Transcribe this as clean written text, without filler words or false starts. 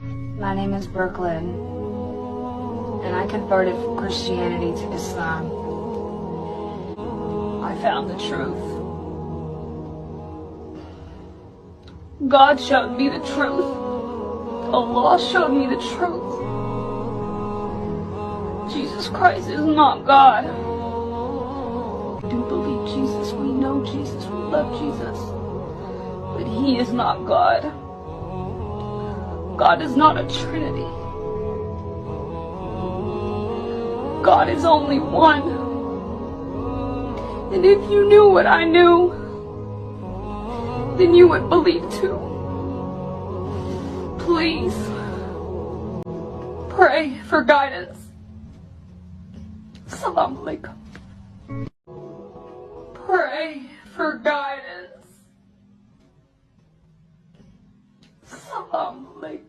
My name is Brooklyn, and I converted from Christianity to Islam. I found the truth. God showed me the truth. Allah showed me the truth. Jesus Christ is not God. We do believe Jesus, we know Jesus, we love Jesus, but He is not God. God is not a Trinity. God is only one. And if you knew what I knew, then you would believe too. Please, pray for guidance. Assalamu alaikum. Pray for guidance. Assalamu alaikum.